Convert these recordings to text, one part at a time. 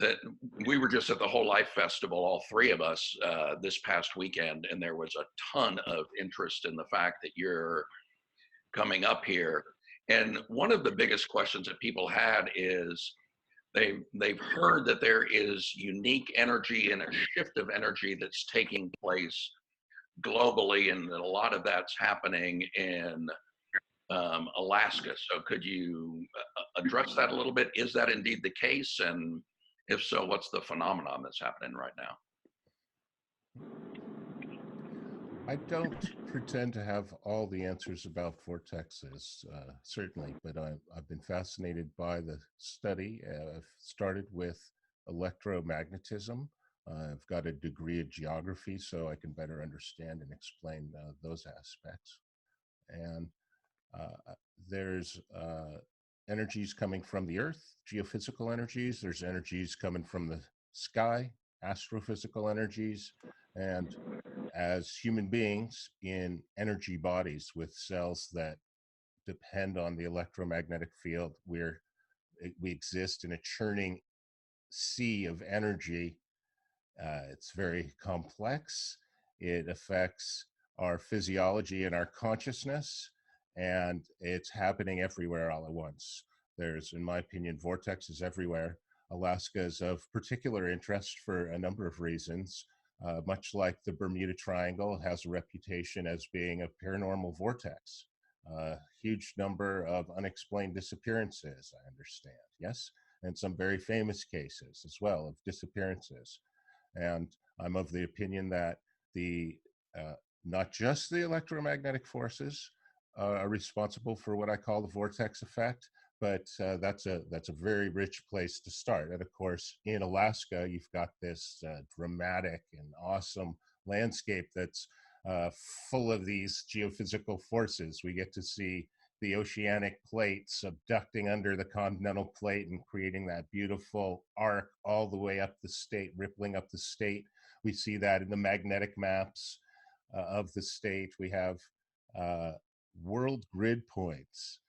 that we were just at the Whole Life Festival, all three of us, this past weekend, and there was a ton of interest in the fact that you're coming up here. And one of the biggest questions that people had is they've heard that there is unique energy and a shift of energy that's taking place globally, and that a lot of that's happening in Alaska. So could you address that a little bit? Is that indeed the case? And if so, what's the phenomenon that's happening right now? I don't pretend to have all the answers about vortexes, certainly, but I've been fascinated by the study. I've started with electromagnetism. I've got a degree of geography, so I can better understand and explain those aspects. And there's energies coming from the Earth, geophysical energies. There's energies coming from the sky, astrophysical energies. And as human beings in energy bodies with cells that depend on the electromagnetic field, we exist in a churning sea of energy. It's very complex. It affects our physiology and our consciousness, and it's happening everywhere all at once. There's, in my opinion, vortexes everywhere. Alaska is of particular interest for a number of reasons. Much like the Bermuda Triangle, has a reputation as being a paranormal vortex. Huge number of unexplained disappearances, I understand, yes? And some very famous cases as well of disappearances. And I'm of the opinion that the not just the electromagnetic forces are responsible for what I call the vortex effect, but that's a very rich place to start. And of course, in Alaska, you've got this dramatic and awesome landscape that's full of these geophysical forces. We get to see the oceanic plates abducting under the continental plate and creating that beautiful arc all the way up the state, rippling up the state. We see that in the magnetic maps of the state. We have world grid points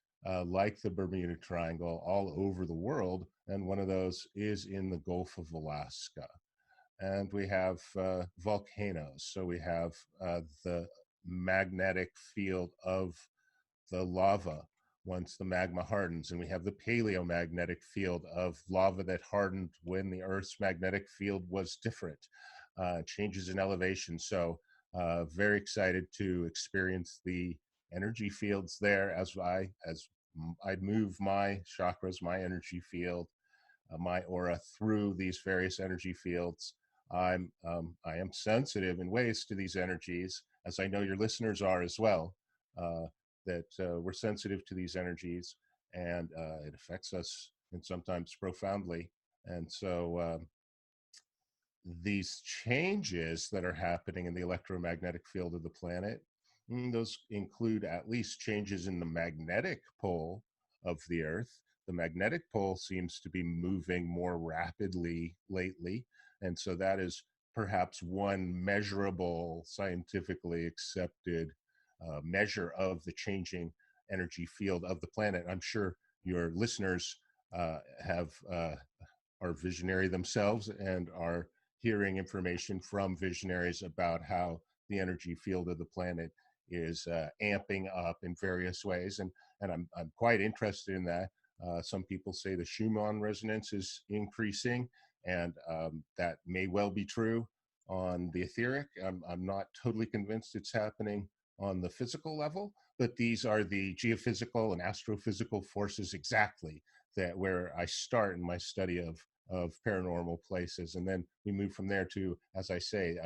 like the Bermuda Triangle all over the world, and one of those is in the Gulf of Alaska. And we have volcanoes, so we have the magnetic field of the lava once the magma hardens, and we have the paleomagnetic field of lava that hardened when the Earth's magnetic field was different, changes in elevation. So very excited to experience the energy fields there as I move my chakras, my energy field, my aura through these various energy fields. I am sensitive in ways to these energies, as I know your listeners are as well. That we're sensitive to these energies, and it affects us, and sometimes profoundly. And so these changes that are happening in the electromagnetic field of the planet, those include at least changes in the magnetic pole of the Earth. The magnetic pole seems to be moving more rapidly lately, and so that is perhaps one measurable, scientifically accepted measure of the changing energy field of the planet. I'm sure your listeners are visionary themselves and are hearing information from visionaries about how the energy field of the planet is amping up in various ways, and I'm quite interested in that. Some people say the Schumann resonance is increasing, and that may well be true on the etheric. I'm not totally convinced it's happening on the physical level, but these are the geophysical and astrophysical forces exactly that where I start in my study of paranormal places, and then we move from there to, as I say,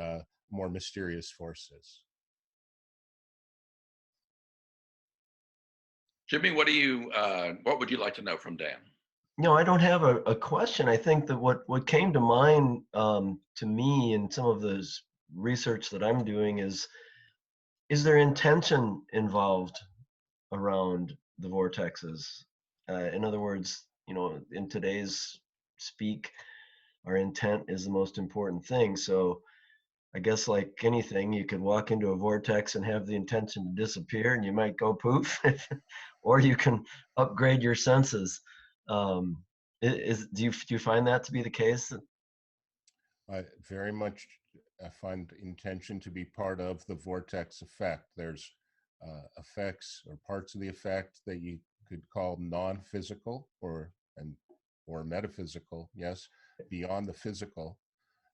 more mysterious forces. Jimmy, what would you like to know from Dan? No, I don't have a question. I think that what came to mind to me in some of this research that I'm doing is there intention involved around the vortexes? In other words, in today's speak, our intent is the most important thing. So I guess like anything, you could walk into a vortex and have the intention to disappear and you might go poof, or you can upgrade your senses. Do you find that to be the case? I very much find intention to be part of the vortex effect. There's effects or parts of the effect that you could call non-physical or metaphysical, yes, beyond the physical.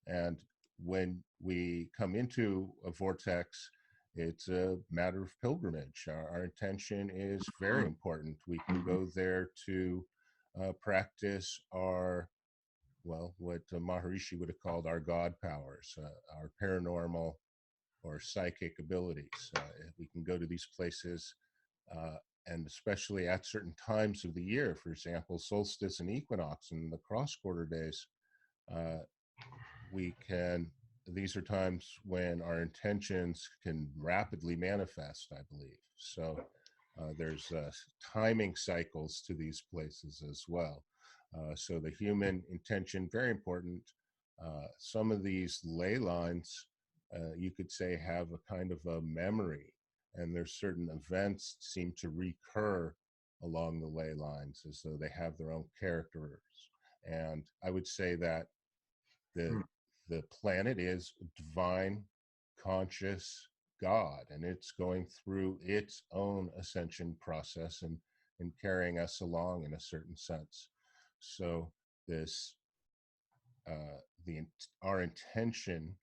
And when we come into a vortex, it's a matter of pilgrimage. Our intention is very important. We can go there to practice our, well, what Maharishi would have called our God powers, our paranormal or psychic abilities. We can go to these places, and especially at certain times of the year, for example, solstice and equinox and the cross quarter days, uh, we can, these are times when our intentions can rapidly manifest, I believe. So there's timing cycles to these places as well. So the human intention, very important. Some of these ley lines, you could say, have a kind of a memory, and there's certain events seem to recur along the ley lines as though they have their own characters. And I would say that the the planet is divine conscious God, and it's going through its own ascension process and carrying us along in a certain sense. So this the our intention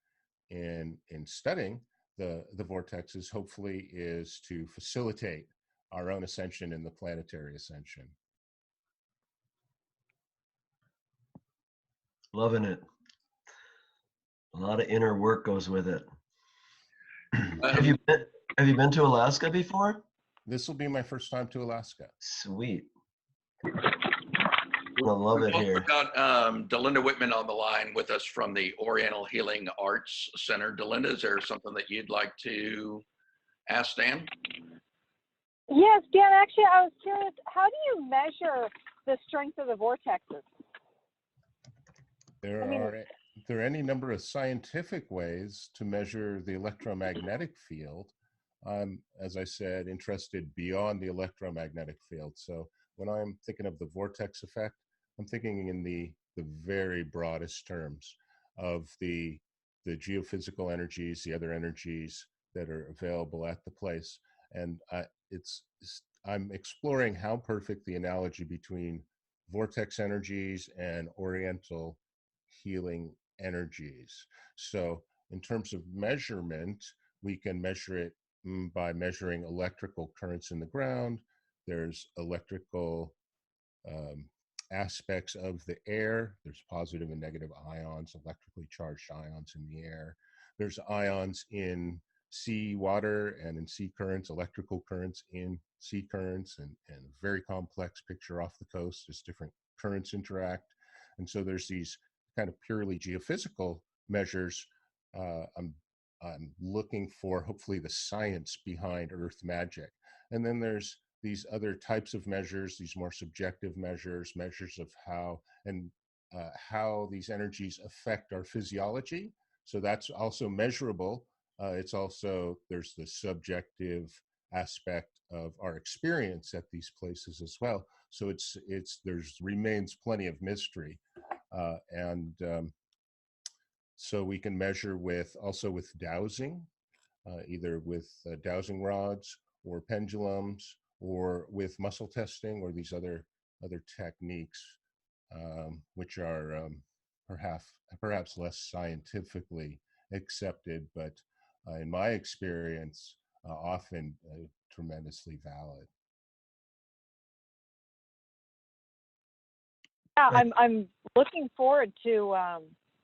in studying the vortexes hopefully is to facilitate our own ascension in the planetary ascension. Loving it. A lot of inner work goes with it. Have you been to Alaska before? This will be my first time to Alaska. Sweet. I love it here. We've got Delinda Whitman on the line with us from the Oriental Healing Arts Center. Delinda, is there something that you'd like to ask Dan? Yes, Dan, actually, I was curious, how do you measure the strength of the vortexes? There are any number of scientific ways to measure the electromagnetic field. I'm, as I said, interested beyond the electromagnetic field. So when I'm thinking of the vortex effect, I'm thinking in the very broadest terms of the geophysical energies, the other energies that are available at the place. And I'm exploring how perfect the analogy between vortex energies and oriental healing energies. So in terms of measurement, we can measure it by measuring electrical currents in the ground. There's electrical aspects of the air. There's positive and negative ions, electrically charged ions in the air. There's ions in sea water and in sea currents, electrical currents in sea currents, and a very complex picture off the coast as different currents interact. And so there's these kind of purely geophysical measures. I'm looking for hopefully the science behind earth magic. And then there's these other types of measures, these more subjective measures, measures of how these energies affect our physiology. So that's also measurable. It's also, there's the subjective aspect of our experience at these places as well. So there's remains plenty of mystery. So we can measure also with dowsing, either with dowsing rods or pendulums, or with muscle testing, or these other techniques, which are perhaps less scientifically accepted, but in my experience, often tremendously valid. Yeah, I'm looking forward to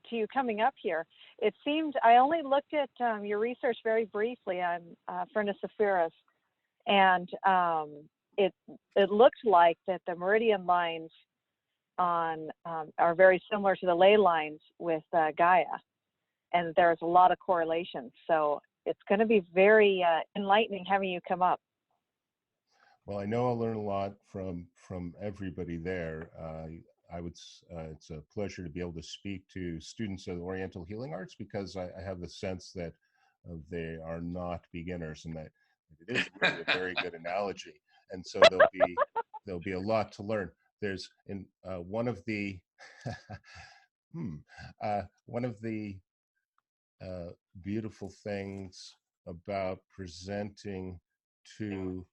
you coming up here. It seemed, I only looked at your research very briefly on Furnace Ephemeris, and it looked like that the meridian lines are very similar to the ley lines with Gaia, and there's a lot of correlations. So it's going to be very enlightening having you come up. Well, I know I'll learn a lot from everybody there. It's a pleasure to be able to speak to students of Oriental Healing Arts, because I have the sense that they are not beginners, and that it is really a very good analogy. And so there'll be a lot to learn. there's in one of the one of the beautiful things about presenting to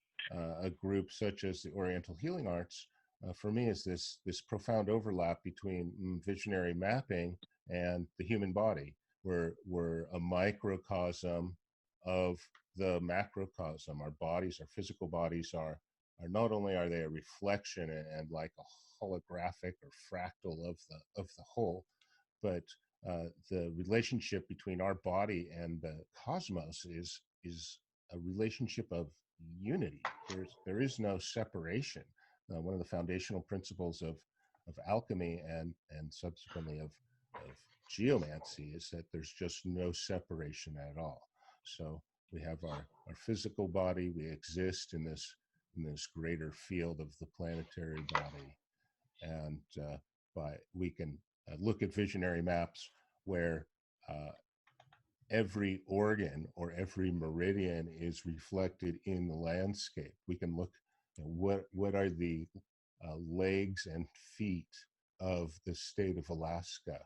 a group such as the Oriental Healing Arts, for me, is this profound overlap between visionary mapping and the human body. We're a microcosm of the macrocosm. Our bodies, our physical bodies, are not only are they a reflection and like a holographic or fractal of the whole, but the relationship between our body and the cosmos is a relationship of unity. There is no separation. One of the foundational principles of alchemy and subsequently of geomancy is that there's just no separation at all. So we have our physical body. We exist in this greater field of the planetary body, and we can look at visionary maps where every organ or every meridian is reflected in the landscape. We can look at what are the legs and feet of the state of Alaska.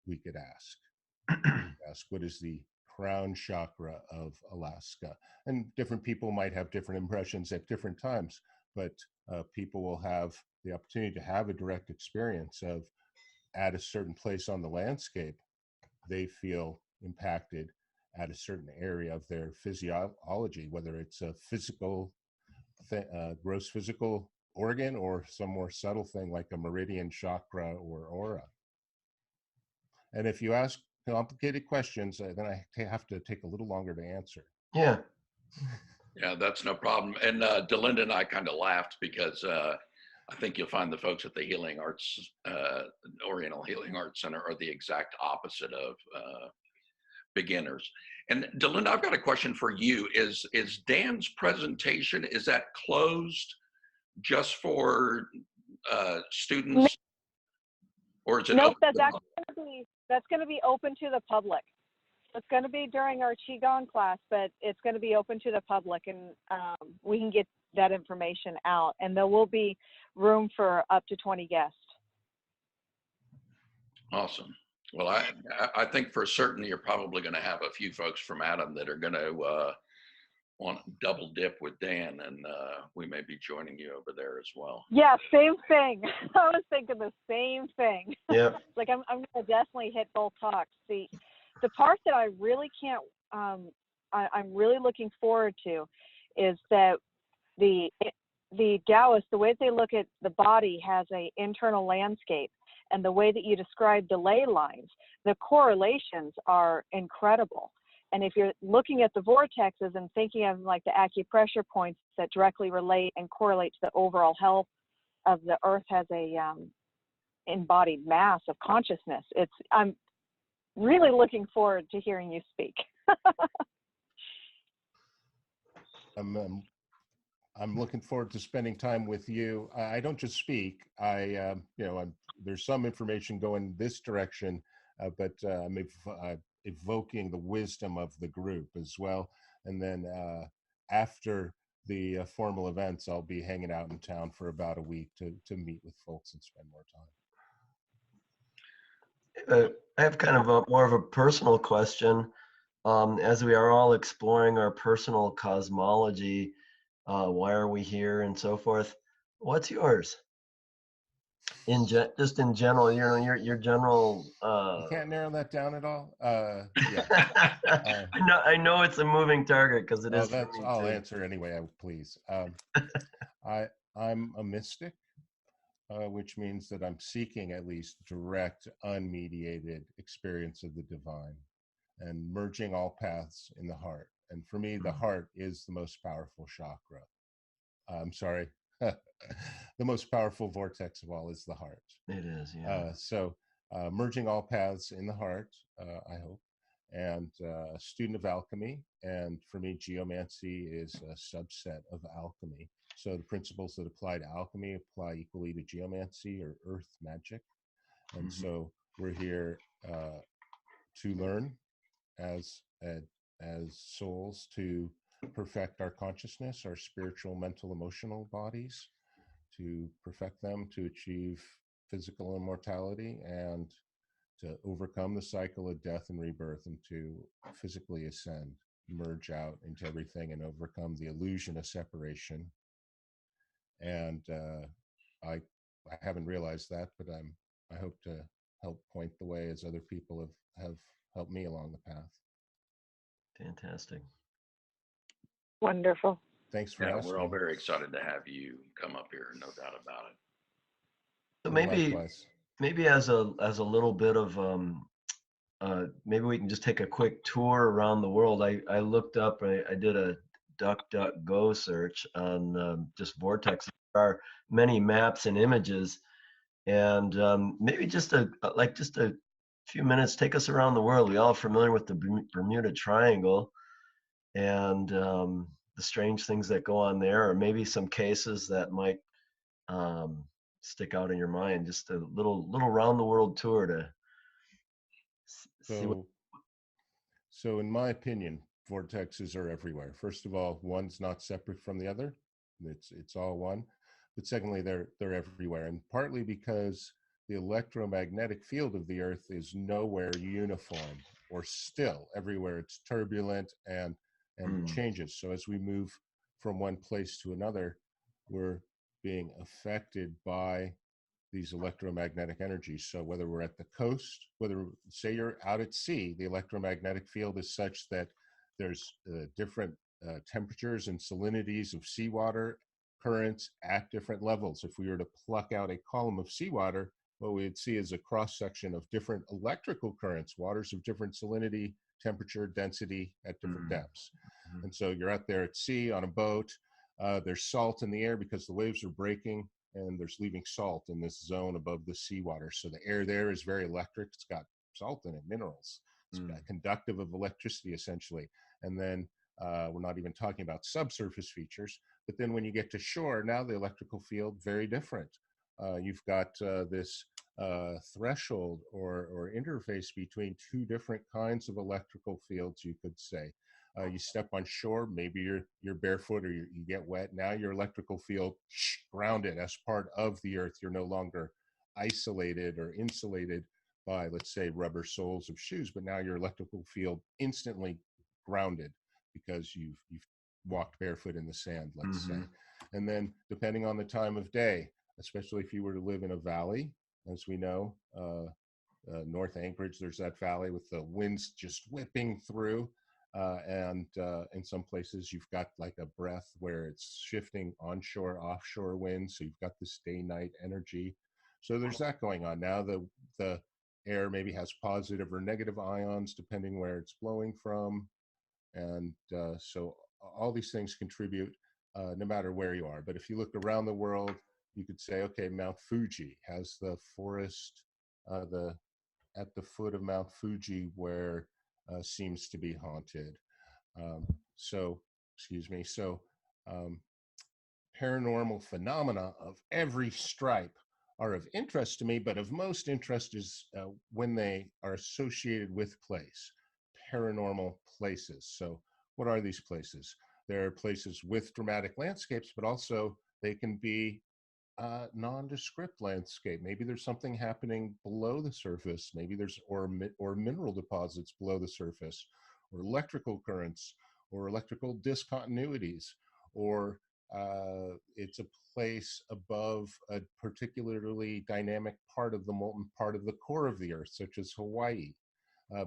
We could ask what is the crown chakra of Alaska, and different people might have different impressions at different times, but people will have the opportunity to have a direct experience of, at a certain place on the landscape, they feel impacted at a certain area of their physiology, whether it's a physical, gross physical organ, or some more subtle thing like a meridian, chakra, or aura. And if you ask complicated questions, then I have to take a little longer to answer. Yeah. Yeah, that's no problem. And Delinda and I kind of laughed because I think you'll find the folks at the Healing Arts, Oriental Healing Arts Center are the exact opposite of beginners. And Delinda, I've got a question for you. Is Dan's presentation, is that closed just for students, or is it Nope, open? that's going to be open to the public. It's going to be during our Qigong class, but it's going to be open to the public, and we can get that information out. And there will be room for up to 20 guests. Awesome. Well, I think for certain you're probably going to have a few folks from Adam that are going to want to double dip with Dan, and we may be joining you over there as well. Yeah, same thing. I was thinking the same thing. Yeah. Like I'm going to definitely hit both talks. The part that I really can't, I'm really looking forward to, is that the Taoists, the way that they look at the body, has a internal landscape, and the way that you describe the ley lines, the correlations are incredible. And if you're looking at the vortexes and thinking of like the acupressure points that directly relate and correlate to the overall health of the earth as a embodied mass of consciousness, I'm really looking forward to hearing you speak. I'm looking forward to spending time with you. I don't just speak. There's some information going this direction, but I'm evoking the wisdom of the group as well. And then after the formal events, I'll be hanging out in town for about a week to meet with folks and spend more time. I have kind of more of a personal question. As we are all exploring our personal cosmology, why are we here and so forth, what's yours? Just in general, your general. You can't narrow that down at all. Yeah. I know it's a moving target because it is. I'll answer anyway, please. I'm a mystic, which means that I'm seeking at least direct, unmediated experience of the divine, and merging all paths in the heart. And for me, the heart is the most powerful chakra. I'm sorry. The most powerful vortex of all is the heart. It is, yeah. So merging all paths in the heart, I hope, and a student of alchemy. And for me, geomancy is a subset of alchemy. So the principles that apply to alchemy apply equally to geomancy or earth magic. And so we're here to learn as souls, to perfect our consciousness, our spiritual, mental, emotional bodies, to perfect them, to achieve physical immortality, and to overcome the cycle of death and rebirth, and to physically ascend, merge out into everything, and overcome the illusion of separation. And I haven't realized that, but I hope to help point the way as other people have helped me along the path. Fantastic. Wonderful. Thanks for Yeah, asking. we're all very excited to have you come up here, no doubt about it. So Likewise. maybe as a little bit of maybe we can just take a quick tour around the world. I looked up, I did a DuckDuckGo search on just Vortex. There are many maps and images, and maybe just a few minutes, take us around the world. We all familiar with the Bermuda Triangle and the strange things that go on there, or maybe some cases that might um, stick out in your mind. Just a little round the world tour to see what. So in my opinion, vortexes are everywhere. First of all, one's not separate from the other. It's all one. But secondly, they're everywhere. And partly because the electromagnetic field of the Earth is nowhere uniform or still. Everywhere it's turbulent and changes. So as we move from one place to another, we're being affected by these electromagnetic energies. So whether we're at the coast, whether say you're out at sea, the electromagnetic field is such that there's different temperatures and salinities of seawater currents at different levels. If we were to pluck out a column of seawater, what we'd see is a cross section of different electrical currents, waters of different salinity, temperature, density at different depths. And so you're out there at sea on a boat. There's salt in the air because the waves are breaking, and there's leaving salt in this zone above the seawater. So the air there is very electric. It's got salt in it, minerals. It's conductive of electricity, essentially. And then we're not even talking about subsurface features. But then when you get to shore, now the electrical field, very different. You've got this threshold or interface between two different kinds of electrical fields, you could say. You step on shore, maybe you're barefoot or you get wet. Now your electrical field grounded as part of the Earth. You're no longer isolated or insulated by, let's say, rubber soles of shoes, but now your electrical field instantly grounded because you've walked barefoot in the sand, let's say. And then depending on the time of day, especially if you were to live in a valley, as we know, North Anchorage, there's that valley with the winds just whipping through. And in some places you've got like a breath where it's shifting onshore, offshore winds. So you've got this day-night energy. So there's that going on. Now the air maybe has positive or negative ions depending where it's blowing from. And so all these things contribute no matter where you are. But if you look around the world, you could say, okay, Mount Fuji has the forest at the foot of Mount Fuji where seems to be haunted. So paranormal phenomena of every stripe are of interest to me, but of most interest is when they are associated with place, paranormal places. So what are these places? There are places with dramatic landscapes, but also they can be nondescript landscape. Maybe there's something happening below the surface. Maybe there's or mineral deposits below the surface, or electrical currents, or electrical discontinuities, or it's a place above a particularly dynamic part of the molten part of the core of the Earth, such as Hawaii.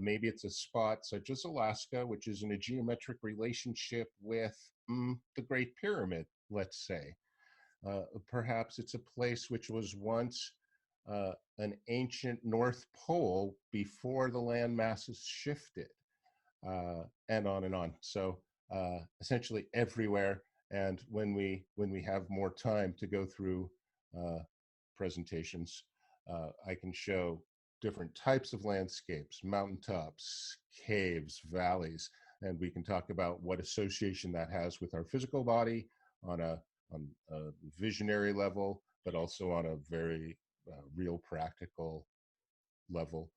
Maybe it's a spot such as Alaska, which is in a geometric relationship with the Great Pyramid, let's say. Perhaps it's a place which was once an ancient North Pole before the land masses shifted, and on and on. So essentially everywhere. And when we have more time to go through presentations, I can show different types of landscapes, mountaintops, caves, valleys, and we can talk about what association that has with our physical body on a visionary level, but also on a very real practical level.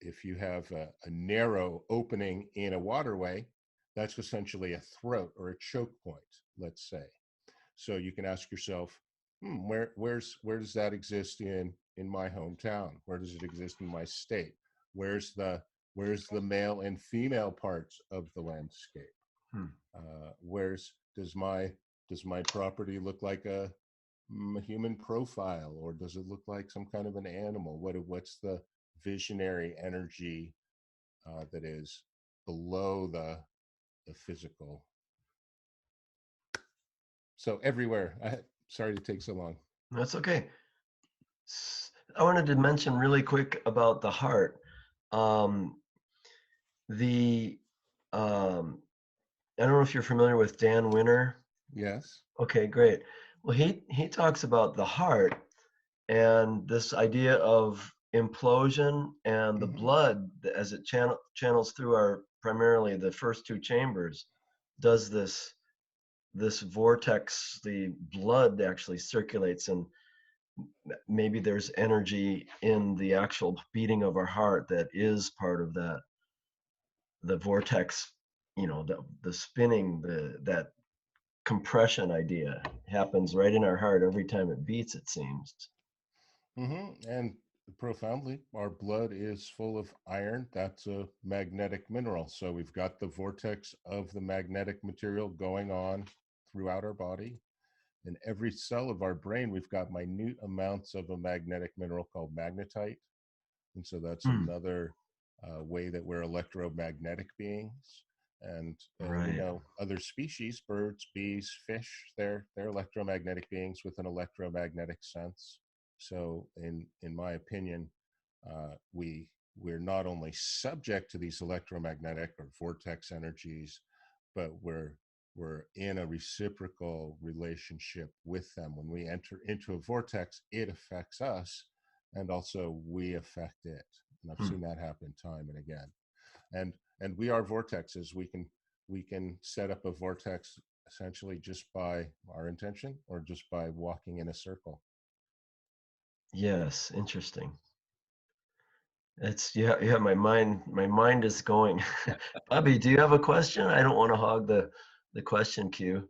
If you have a narrow opening in a waterway, that's essentially a throat or a choke point, let's say. So you can ask yourself, where does that exist in my hometown? Where does it exist in my state? Where's the male and female parts of the landscape? Hmm. Where's does my property look like a human profile, or does it look like some kind of an animal? What's the visionary energy that is below the physical? So everywhere. Sorry to take so long. That's okay. I wanted to mention really quick about the heart. Um, the I don't know if you're familiar with Dan Winter. Yes. Okay, great. Well, he talks about the heart and this idea of implosion and the blood as it channels through our primarily the first two chambers does this vortex. The blood actually circulates, and maybe there's energy in the actual beating of our heart that is part of that, the vortex, the spinning, that compression idea happens right in our heart every time it beats, it seems. And profoundly, our blood is full of iron. That's a magnetic mineral. So we've got the vortex of the magnetic material going on throughout our body. In every cell of our brain, we've got minute amounts of a magnetic mineral called magnetite. And so that's another way that we're electromagnetic beings. And we Right. know other species, birds, bees, fish, they're electromagnetic beings with an electromagnetic sense. So in my opinion, we're not only subject to these electromagnetic or vortex energies, but we're in a reciprocal relationship with them. When we enter into a vortex, it affects us, and also we affect it. And I've seen that happen time and again. And we are vortexes. We can set up a vortex essentially just by our intention or just by walking in a circle. Yes, interesting. It's yeah, my mind is going. Bobby, do you have a question? I don't want to hog the question queue.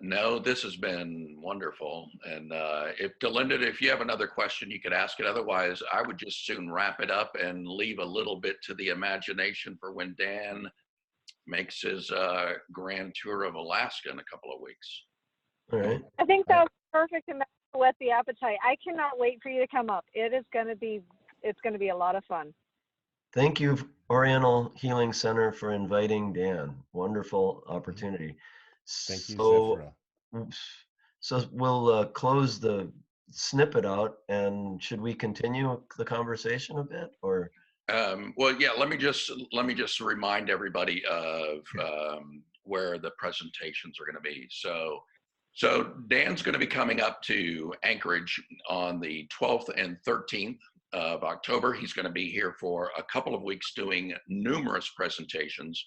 No, this has been wonderful. And if you have another question, you could ask it. Otherwise, I would just soon wrap it up and leave a little bit to the imagination for when Dan makes his grand tour of Alaska in a couple of weeks. All right. I think that's perfect amount to whet the appetite. I cannot wait for you to come up. It's going to be a lot of fun. Thank you, Oriental Healing Center, for inviting Dan. Wonderful opportunity. Thank you, So, Zephyra. so we'll close the snippet out, and should we continue the conversation a bit, or? Well, yeah. Let me just remind everybody of where the presentations are going to be. So Dan's going to be coming up to Anchorage on the 12th and 13th of October. He's going to be here for a couple of weeks doing numerous presentations,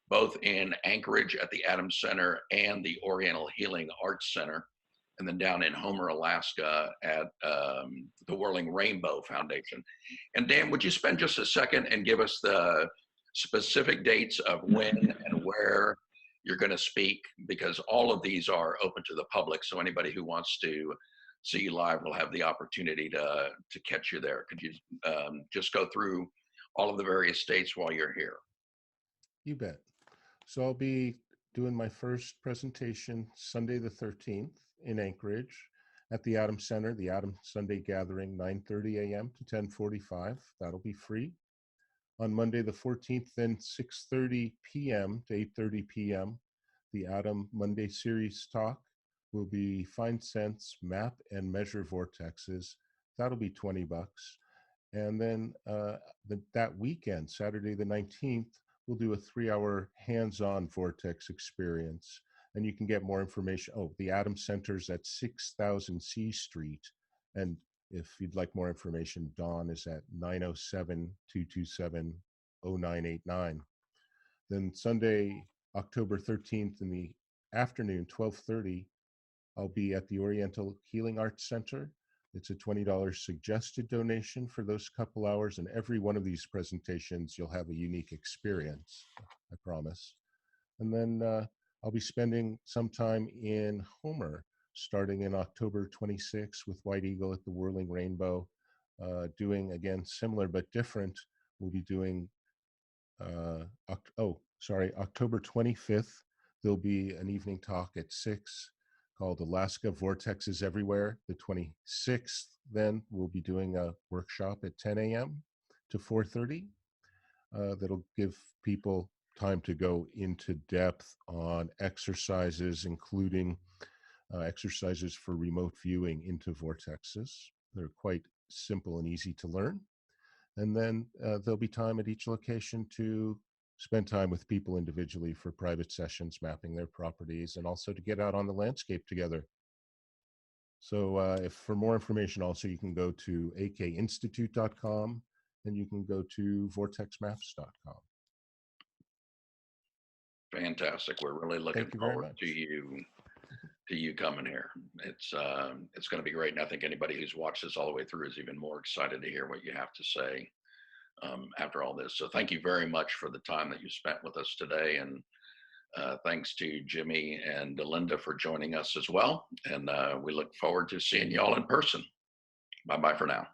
both in Anchorage at the Adams Center and the Oriental Healing Arts Center, and then down in Homer, Alaska at the Whirling Rainbow Foundation. And Dan, would you spend just a second and give us the specific dates of when and where you're going to speak? Because all of these are open to the public, so anybody who wants to see you live will have the opportunity to catch you there. Could you just go through all of the various states while you're here? You bet. So I'll be doing my first presentation Sunday the 13th in Anchorage at the Adams Center, the Adams Sunday Gathering, 9:30 a.m. to 10:45. That'll be free. On Monday the 14th, then 6:30 p.m. to 8:30 p.m., the Adam Monday Series Talk will be Find Sense, Map, and Measure Vortexes. That'll be $20. And then that weekend, Saturday the 19th, we'll do a 3-hour hands-on vortex experience. And you can get more information. Oh, the Adams Center's at 6000 C Street. And if you'd like more information, Dawn is at 907-227-0989. Then Sunday, October 13th in the afternoon, 12:30, I'll be at the Oriental Healing Arts Center. It's a $20 suggested donation for those couple hours, and every one of these presentations, you'll have a unique experience, I promise. And then I'll be spending some time in Homer, starting in October 26th with White Eagle at the Whirling Rainbow, doing again similar but different. We'll be doing October 25th. There'll be an evening talk at 6 called Alaska Vortex is Everywhere. The 26th, then we'll be doing a workshop at 10 a.m. to 4:30. That'll give people time to go into depth on exercises, including exercises for remote viewing into vortexes. They're quite simple and easy to learn. And then there'll be time at each location to spend time with people individually for private sessions, mapping their properties, and also to get out on the landscape together. So if for more information, also you can go to akinstitute.com and you can go to vortexmaps.com. Fantastic. We're really looking Thank you very forward much. to you coming here. It's going to be great. And I think anybody who's watched this all the way through is even more excited to hear what you have to say after all this. So thank you very much for the time that you spent with us today. And thanks to Jimmy and Linda for joining us as well. And we look forward to seeing you all in person. Bye-bye for now.